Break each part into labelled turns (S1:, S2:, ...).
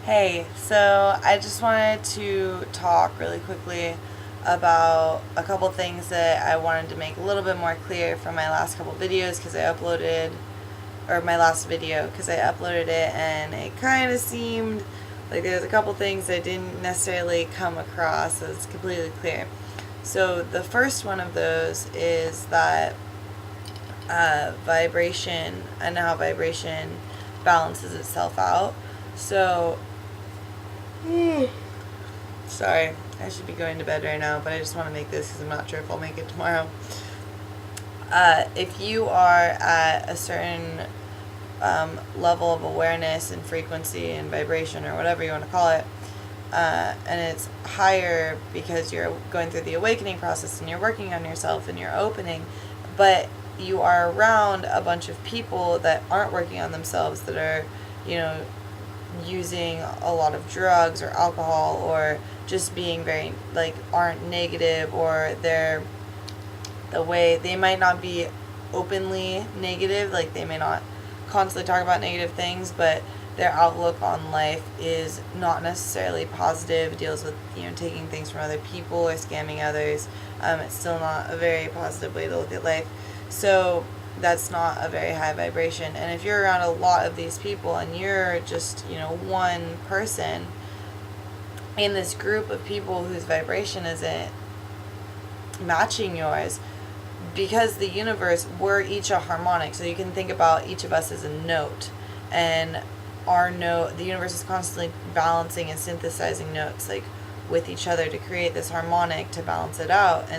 S1: Hey, so I just wanted to talk really quickly about a couple things that I wanted to make a little bit more clear from my last couple videos because my last video because I uploaded it and it kind of seemed like there's a couple things that didn't necessarily come across as completely clear. So the first one of those is that vibration and how vibration balances itself out. So sorry, I should be going to bed right now, but I just want to make this because I'm not sure if I'll make it tomorrow. If you are at a certain level of awareness and frequency and vibration or whatever you want to call it, and it's higher because you're going through the awakening process and you're working on yourself and you're opening, but you are around a bunch of people that aren't working on themselves, that are, using a lot of drugs or alcohol, or just being very, aren't negative, or the way they might not be openly negative, they may not constantly talk about negative things, but their outlook on life is not necessarily positive. It deals with, taking things from other people or scamming others. It's still not a very positive way to look at life. So that's not a very high vibration. And if you're around a lot of these people and you're just, one person in this group of people whose vibration isn't matching yours, because the universe, we're each a harmonic. So you can think about each of us as a note, and our note, the universe is constantly balancing and synthesizing notes with each other to create this harmonic to balance it out,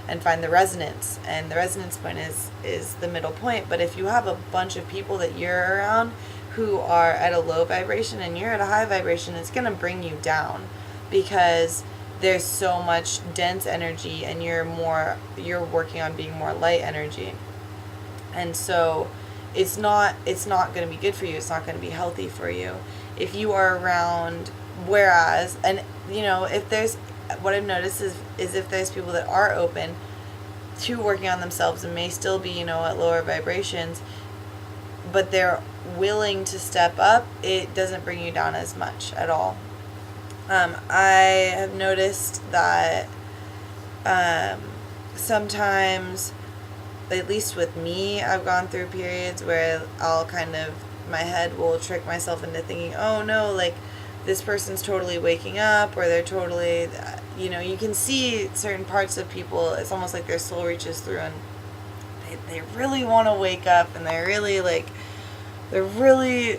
S1: and find the resonance. And the resonance point is the middle point. But if you have a bunch of people that you're around who are at a low vibration and you're at a high vibration, it's going to bring you down, because there's so much dense energy and you're working on being more light energy. And so it's not going to be good for you. It's not going to be healthy for you if you are around. Whereas, and if there's, what I've noticed is if there's people that are open to working on themselves and may still be, at lower vibrations, but they're willing to step up, it doesn't bring you down as much at all. I have noticed that sometimes, at least with me, I've gone through periods where my head will trick myself into thinking, oh no, this person's totally waking up, or they're totally, you can see certain parts of people. It's almost like their soul reaches through and they really want to wake up, and they're really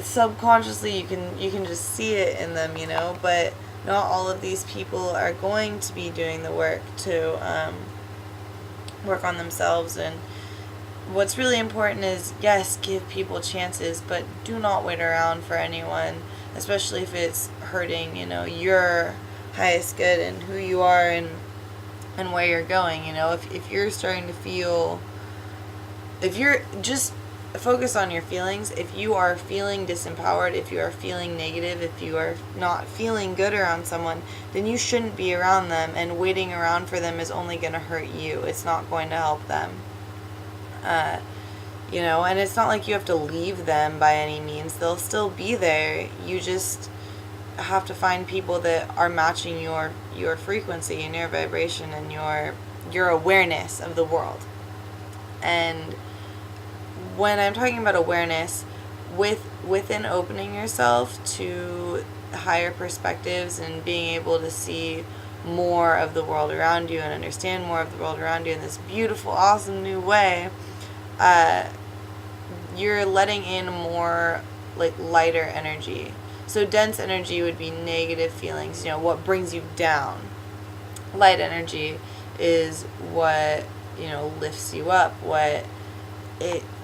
S1: subconsciously, you can just see it in them, but not all of these people are going to be doing the work to work on themselves. And what's really important is, yes, give people chances, but do not wait around for anyone, especially if it's hurting, your highest good and who you are and where you're going. If you're starting to feel, if you're just focus on your feelings, if you are feeling disempowered, if you are feeling negative, if you are not feeling good around someone, then you shouldn't be around them, and waiting around for them is only going to hurt you. It's not going to help them. And it's not like you have to leave them by any means. They'll still be there. You just have to find people that are matching your frequency and your vibration and your awareness of the world. And when I'm talking about awareness, within opening yourself to higher perspectives and being able to see more of the world around you and understand more of the world around you in this beautiful, awesome new way, you're letting in more lighter energy. So dense energy would be negative feelings, what brings you down. Light energy is what, lifts you up,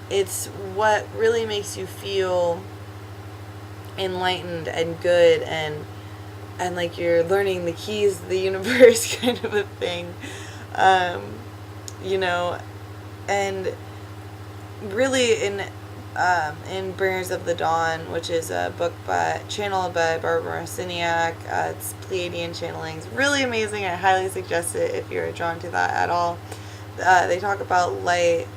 S1: it's what really makes you feel enlightened and good, and like you're learning the keys of the universe kind of a thing. And really in Bringers of the Dawn, which is a book channeled by Barbara Siniak, it's Pleiadian channelings, really amazing. I highly suggest it if you're drawn to that at all. They talk about light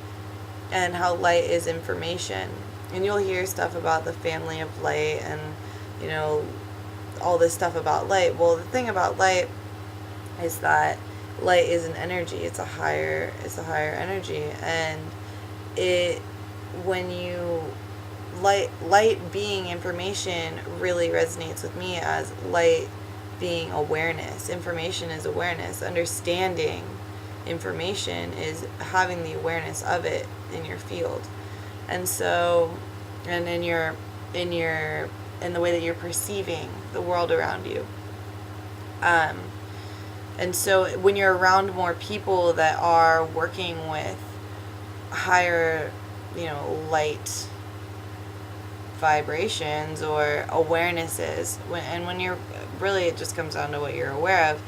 S1: and how light is information, and you'll hear stuff about the family of light and you know, all this stuff about light. Well, the thing about light is that light is an energy. It's a higher energy, and it when you light being information really resonates with me as light being awareness. Information is awareness. Understanding information is having the awareness of it in your field. And so, and in the way that you're perceiving the world around you. And so when you're around more people that are working with higher, light vibrations or awarenesses, when you're really, it just comes down to what you're aware of.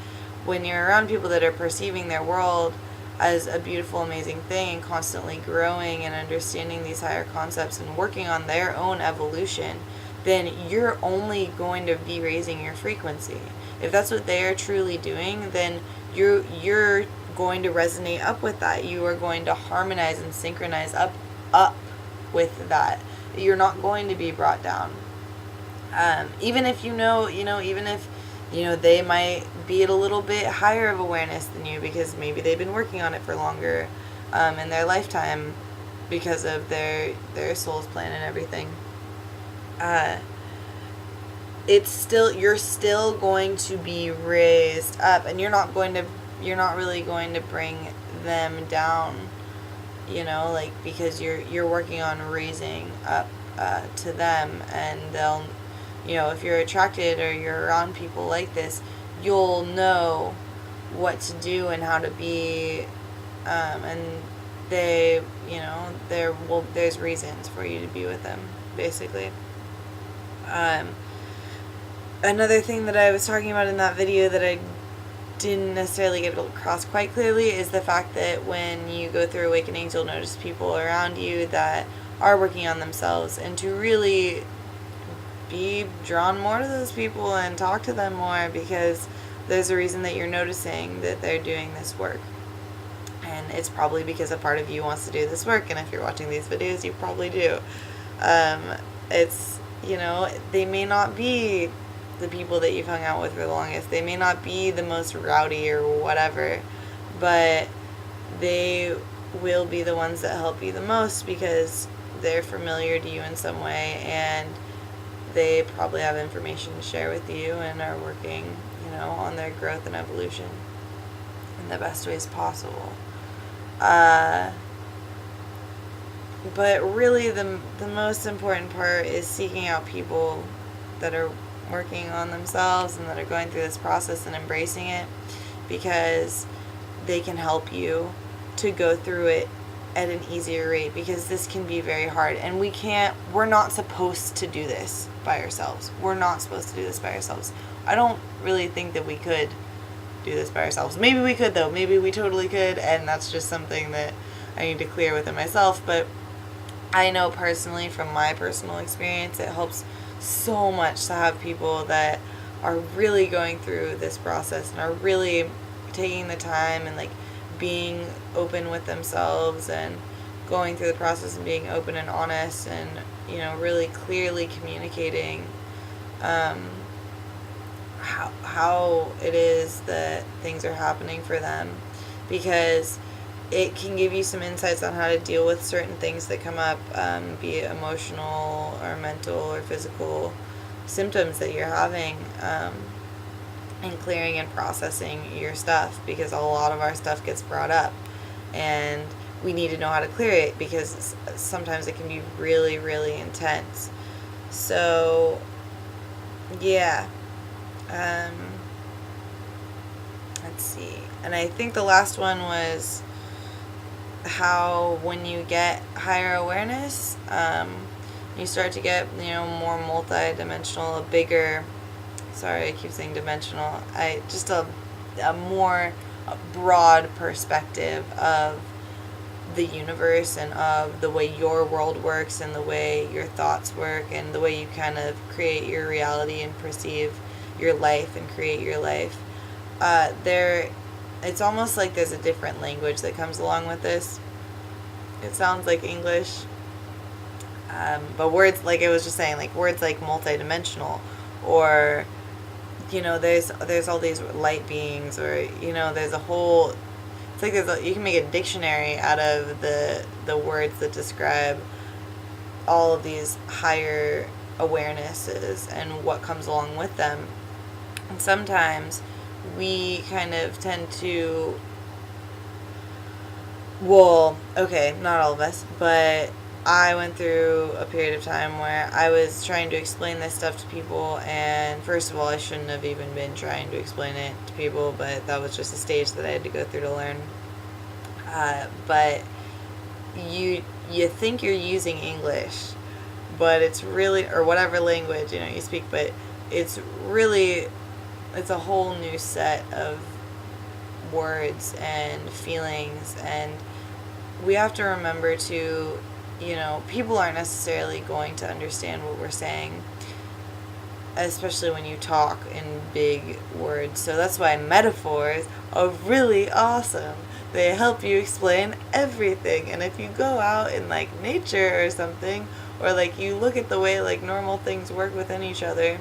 S1: When you're around people that are perceiving their world as a beautiful, amazing thing, and constantly growing and understanding these higher concepts and working on their own evolution, then you're only going to be raising your frequency. If that's what they are truly doing, then you're going to resonate up with that. You are going to harmonize and synchronize up with that. You're not going to be brought down. Even if even if they might be at a little bit higher of awareness than you, because maybe they've been working on it for longer in their lifetime because of their soul's plan and everything. You're still going to be raised up, and you're not really going to bring them down, because you're working on raising up to them, and they'll, if you're attracted or you're around people like this, you'll know what to do and how to be, and they, there's reasons for you to be with them, basically. Another thing that I was talking about in that video that I didn't necessarily get across quite clearly is the fact that when you go through awakenings, you'll notice people around you that are working on themselves, and to really be drawn more to those people and talk to them more, because there's a reason that you're noticing that they're doing this work. And it's probably because a part of you wants to do this work, and if you're watching these videos, you probably do. It's, they may not be the people that you've hung out with for the longest. They may not be the most rowdy or whatever, but they will be the ones that help you the most because they're familiar to you in some way, and they probably have information to share with you and are working, on their growth and evolution in the best ways possible. But really the most important part is seeking out people that are working on themselves and that are going through this process and embracing it, because they can help you to go through it at an easier rate, because this can be very hard, and we're not supposed to do this by ourselves. We're not supposed to do this by ourselves. I don't really think that we could do this by ourselves. Maybe we could, though. Maybe we totally could, and that's just something that I need to clear within myself. But I know personally, from my personal experience, it helps so much to have people that are really going through this process and are really taking the time and being open with themselves and going through the process and being open and honest and really clearly communicating how it is that things are happening for them, because it can give you some insights on how to deal with certain things that come up, be it emotional or mental or physical symptoms that you're having, and clearing and processing your stuff, because a lot of our stuff gets brought up and we need to know how to clear it, because sometimes it can be really, really intense. So yeah, let's see, and I think the last one was how when you get higher awareness, you start to get more multi-dimensional, a bigger, sorry I keep saying dimensional, just a more broad perspective of the universe and of the way your world works and the way your thoughts work and the way you kind of create your reality and perceive your life and create your life. It's almost like there's a different language that comes along with this. It sounds like English, but words, like I was just saying, words like multidimensional or, you know, there's all these light beings, or, you know, there's a whole, it's like you can make a dictionary out of the words that describe all of these higher awarenesses and what comes along with them. And sometimes we kind of tend to, well, okay, not all of us, but I went through a period of time where I was trying to explain this stuff to people, and first of all, I shouldn't have even been trying to explain it to people, but that was just a stage that I had to go through to learn. But you think you're using English, but it's really, or whatever language, you know, you speak, but it's really, it's a whole new set of words and feelings, and we have to remember to, you know, people aren't necessarily going to understand what we're saying, especially when you talk in big words. So that's why metaphors are really awesome. They help you explain everything. And if you go out in like nature or something, or like you look at the way like normal things work within each other,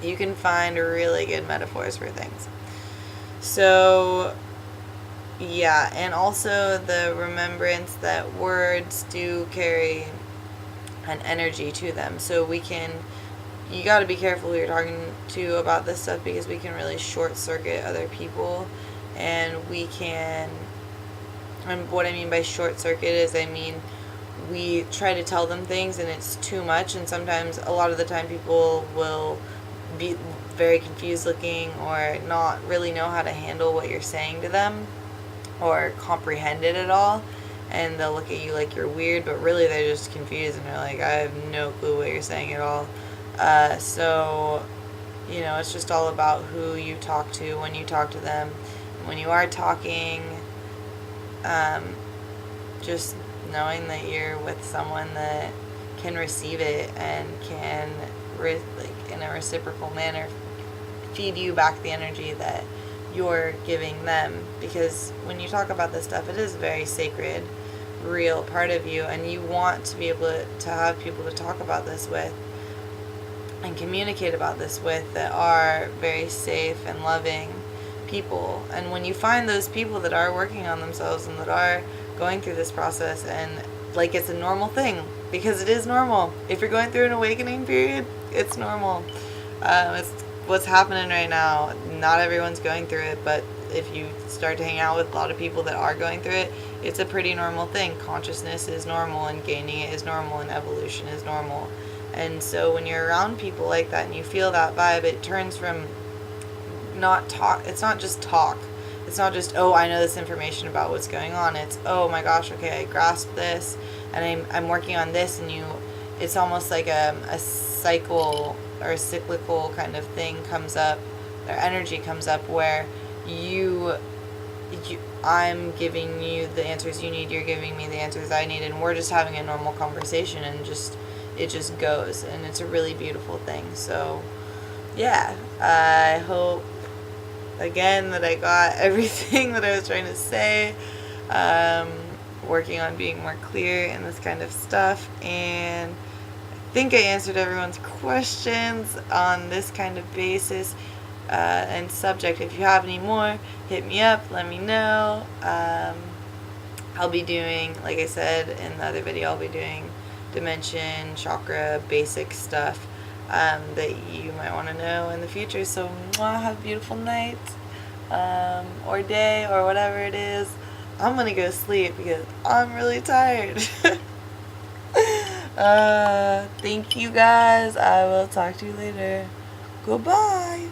S1: you can find really good metaphors for things. So yeah, and also the remembrance that words do carry an energy to them. So you got to be careful who you're talking to about this stuff, because we can really short circuit other people, and and what I mean by short circuit is, I mean, we try to tell them things and it's too much, and sometimes, a lot of the time, people will be very confused looking or not really know how to handle what you're saying to them or comprehend it at all, and they'll look at you like you're weird, but really they're just confused and they're like, I have no clue what you're saying at all. So, you know, it's just all about who you talk to when you talk to them. When you are talking, just knowing that you're with someone that can receive it and can, like, in a reciprocal manner, feed you back the energy that you're giving them. Because when you talk about this stuff, it is a very sacred, real part of you, and you want to be able to have people to talk about this with and communicate about this with that are very safe and loving people. And when you find those people that are working on themselves and that are going through this process, and like, it's a normal thing, because it is normal. If you're going through an awakening period, it's normal. It's what's happening right now. Not everyone's going through it, but if you start to hang out with a lot of people that are going through it, it's a pretty normal thing. Consciousness is normal, and gaining it is normal, and evolution is normal. And so when you're around people like that and you feel that vibe, it turns from not talk. It's not just talk. It's not just, oh, I know this information about what's going on. It's, oh my gosh, okay, I grasp this, and I'm working on this, and it's almost like a cycle or a cyclical kind of thing comes up, or energy comes up, where I'm giving you the answers you need, you're giving me the answers I need, and we're just having a normal conversation, and it just goes, and it's a really beautiful thing. So yeah, I hope again that I got everything that I was trying to say. Working on being more clear in this kind of stuff, and I think I answered everyone's questions on this kind of basis and subject. If you have any more, hit me up, let me know. I'll be doing, like I said in the other video, I'll be doing dimension, chakra, basic stuff that you might want to know in the future. So have a beautiful night or day or whatever it is. I'm gonna go sleep because I'm really tired. Thank you guys. I will talk to you later. Goodbye.